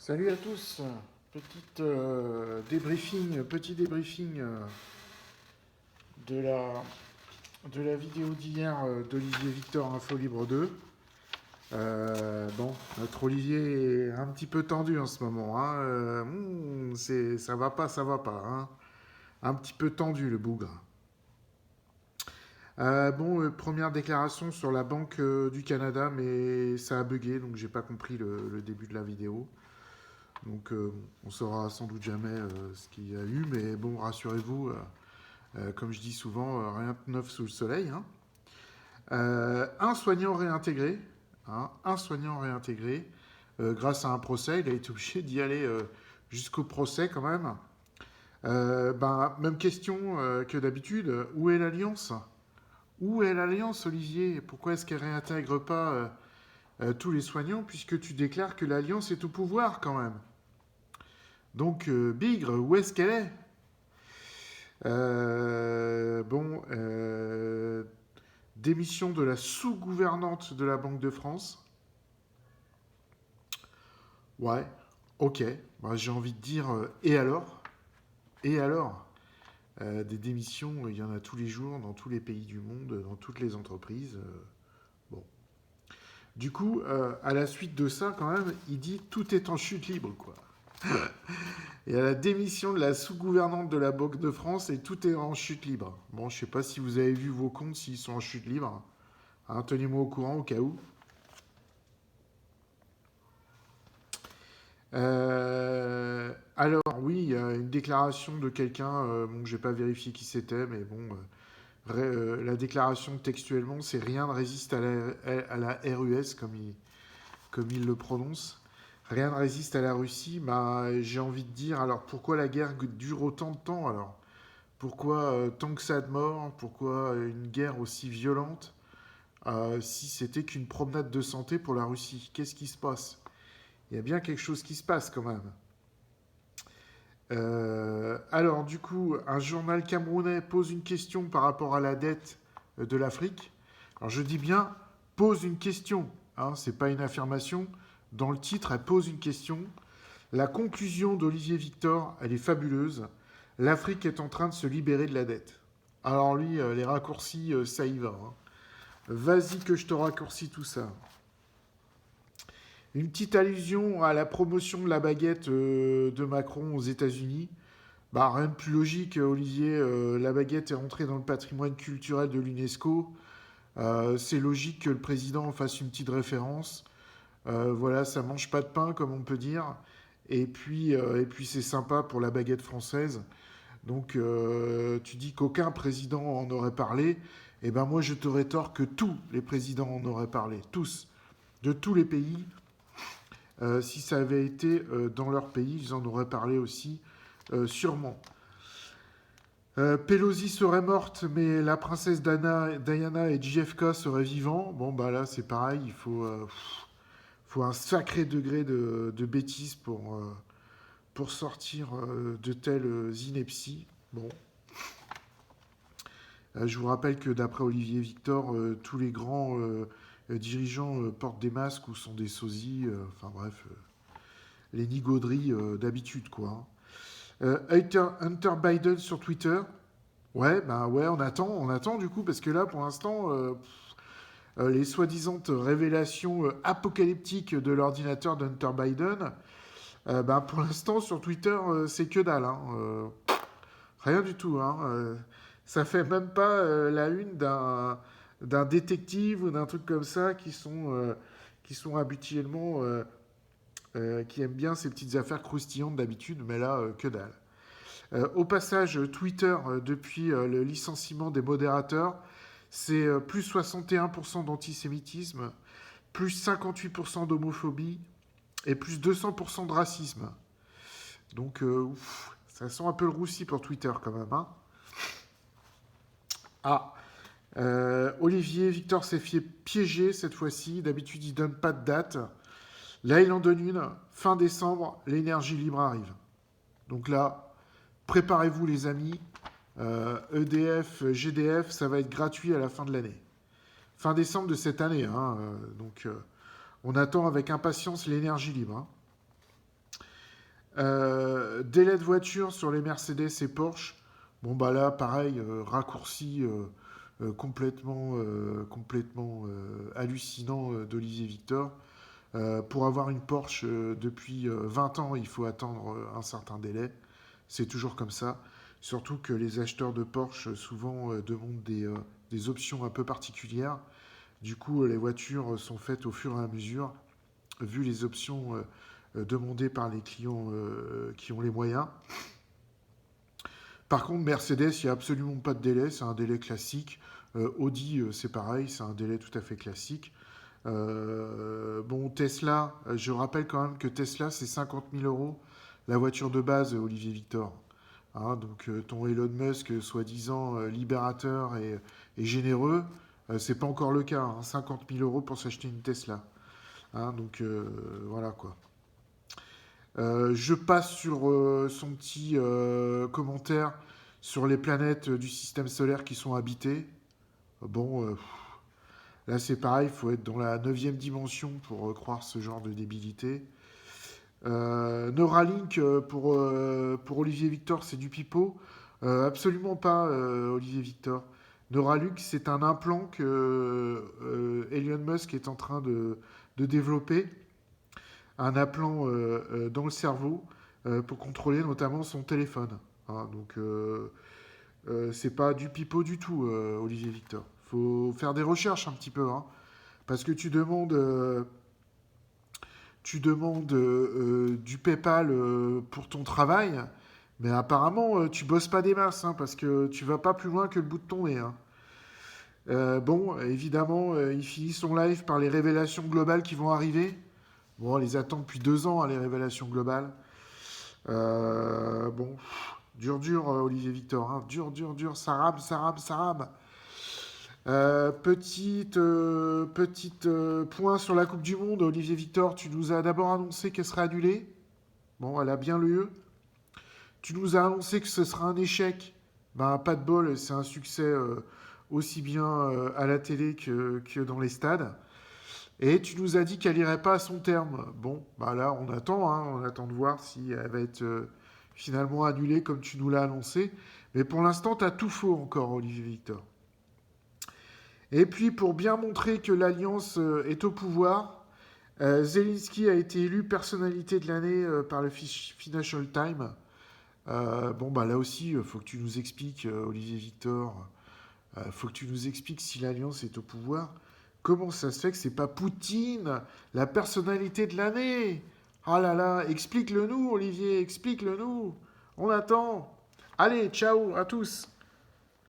Salut à tous. Petit débriefing de la vidéo d'hier d'Olivier Victor Info Libre 2. Bon, notre Olivier est un petit peu tendu en ce moment, hein. Ça va pas, hein. Un petit peu tendu le bougre. Première déclaration sur la Banque du Canada, mais ça a bugué, donc j'ai pas compris le début de la vidéo. Donc on saura sans doute jamais ce qu'il y a eu, mais bon, rassurez-vous, comme je dis souvent, rien de neuf sous le soleil, hein. Un soignant réintégré, grâce à un procès, il a été obligé d'y aller jusqu'au procès quand même. Même question que d'habitude, où est l'alliance? Où est l'alliance, Olivier? Pourquoi est-ce qu'elle réintègre pas tous les soignants, puisque tu déclares que l'alliance est au pouvoir quand même? Donc, Bigre, où est-ce qu'elle est? euh, bon, euh, Démission de la sous-gouvernante de la Banque de France. Ouais, ok. J'ai envie de dire, et alors? Et alors? Des démissions, il y en a tous les jours, dans tous les pays du monde, dans toutes les entreprises. Bon. Du coup, à la suite de ça, quand même, il dit tout est en chute libre, quoi. Et à la démission de la sous-gouvernante de la Banque de France et tout est en chute libre. Bon, je sais pas si vous avez vu vos comptes s'ils sont en chute libre. Hein, tenez-moi au courant au cas où. Alors, oui, il y a une déclaration de quelqu'un, bon, j'ai pas vérifié qui c'était, mais bon, la déclaration textuellement, c'est rien ne résiste à la RUS, comme il le prononce. Rien ne résiste à la Russie. Bah, j'ai envie de dire, alors pourquoi la guerre dure autant de temps alors? Pourquoi tant que ça de morts? Pourquoi une guerre aussi violente si c'était qu'une promenade de santé pour la Russie? Qu'est-ce qui se passe? Il y a bien quelque chose qui se passe quand même. Alors, du coup, un journal camerounais pose une question par rapport à la dette de l'Afrique. Alors, je dis bien pose une question, hein, c'est pas une affirmation. Dans le titre, elle pose une question. La conclusion d'Olivier Victor, elle est fabuleuse. L'Afrique est en train de se libérer de la dette. Alors lui, les raccourcis, ça y va, hein. Vas-y que je te raccourcis tout ça. Une petite allusion à la promotion de la baguette de Macron aux États-Unis. Bah, rien de plus logique, Olivier. La baguette est entrée dans le patrimoine culturel de l'UNESCO. C'est logique que le président fasse une petite référence. Voilà, ça mange pas de pain, comme on peut dire. Et puis c'est sympa pour la baguette française. Donc, tu dis qu'aucun président en aurait parlé. Eh ben moi, je te rétorque que tous les présidents en auraient parlé. Tous. De tous les pays. Si ça avait été dans leur pays, ils en auraient parlé aussi, sûrement. Pelosi serait morte, mais la princesse Diana et JFK seraient vivants. Bon, bah là, c'est pareil. Faut un sacré degré de bêtise pour sortir de telles inepties. Bon. Je vous rappelle que d'après Olivier Victor, tous les grands dirigeants portent des masques ou sont des sosies. Enfin bref, les nigauderies d'habitude, quoi. Hunter Biden sur Twitter. Ouais, bah ouais, on attend du coup, parce que là, pour l'instant, les soi-disant révélations apocalyptiques de l'ordinateur d'Hunter Biden, pour l'instant, sur Twitter, c'est que dalle, hein. Rien du tout, hein. Ça fait même pas la une d'un détective ou d'un truc comme ça qui sont habituellement qui aiment bien ces petites affaires croustillantes d'habitude, mais là, que dalle. Au passage, Twitter, depuis le licenciement des modérateurs, c'est plus 61% d'antisémitisme, plus 58% d'homophobie et plus 200% de racisme. Donc, ça sent un peu le roussi pour Twitter quand même, hein. Ah, Olivier Victor s'est fait piéger cette fois-ci. D'habitude, il donne pas de date. Là, il en donne une. Fin décembre, l'énergie libre arrive. Donc là, préparez-vous les amis. EDF, GDF, ça va être gratuit à la fin de l'année. Fin décembre de cette année, hein. Donc, on attend avec impatience l'énergie libre, hein. Délai de voiture sur les Mercedes et Porsche. Bon, bah là, pareil, raccourci complètement hallucinant d'Olivier Victor. Pour avoir une Porsche depuis 20 ans, il faut attendre un certain délai. C'est toujours comme ça. Surtout que les acheteurs de Porsche souvent demandent des options un peu particulières. Du coup, les voitures sont faites au fur et à mesure, vu les options demandées par les clients qui ont les moyens. Par contre, Mercedes, il n'y a absolument pas de délai, c'est un délai classique. Audi, c'est pareil, c'est un délai tout à fait classique. Bon, Tesla, je rappelle quand même que Tesla, c'est 50 000 euros la voiture de base, Olivier Victor. Hein, donc ton Elon Musk, soi-disant libérateur et généreux, c'est pas encore le cas. Hein, 50 000 euros pour s'acheter une Tesla. Hein, donc voilà quoi. Je passe sur son petit commentaire sur les planètes du système solaire qui sont habitées. Bon, là c'est pareil, il faut être dans la neuvième dimension pour croire ce genre de débilité. Neuralink, pour Olivier Victor, c'est du pipeau. Absolument pas, Olivier Victor. Neuralink, c'est un implant que Elon Musk est en train de développer. Un implant dans le cerveau pour contrôler notamment son téléphone. Hein, donc, c'est pas du pipeau du tout, Olivier Victor. Faut faire des recherches un petit peu. Hein, parce que tu demandes du PayPal pour ton travail, mais apparemment, tu bosses pas des masses, hein, parce que tu vas pas plus loin que le bout de ton nez. Hein. Bon, évidemment, il finit son live par les révélations globales qui vont arriver. Bon, on les attend depuis 2 ans, hein, les révélations globales. Bon, dur, Olivier Victor. Hein. Dur, ça rame, ça rame, ça rame. Petite point sur la Coupe du Monde. Olivier Victor, tu nous as d'abord annoncé qu'elle serait annulée. Bon, elle a bien lieu. Tu nous as annoncé que ce sera un échec. Ben, pas de bol, c'est un succès aussi bien à la télé que dans les stades. Et tu nous as dit qu'elle irait pas à son terme. Bon, bah là, on attend de voir si elle va être finalement annulée comme tu nous l'as annoncé. Mais pour l'instant, tu as tout faux encore, Olivier Victor. Et puis, pour bien montrer que l'Alliance est au pouvoir, Zelensky a été élu personnalité de l'année par le Financial Times. Bon, bah là aussi, il faut que tu nous expliques, Olivier Victor, faut que tu nous expliques si l'Alliance est au pouvoir. Comment ça se fait que c'est pas Poutine, la personnalité de l'année? Ah là là, explique-le nous, Olivier, explique-le nous. On attend. Allez, ciao à tous.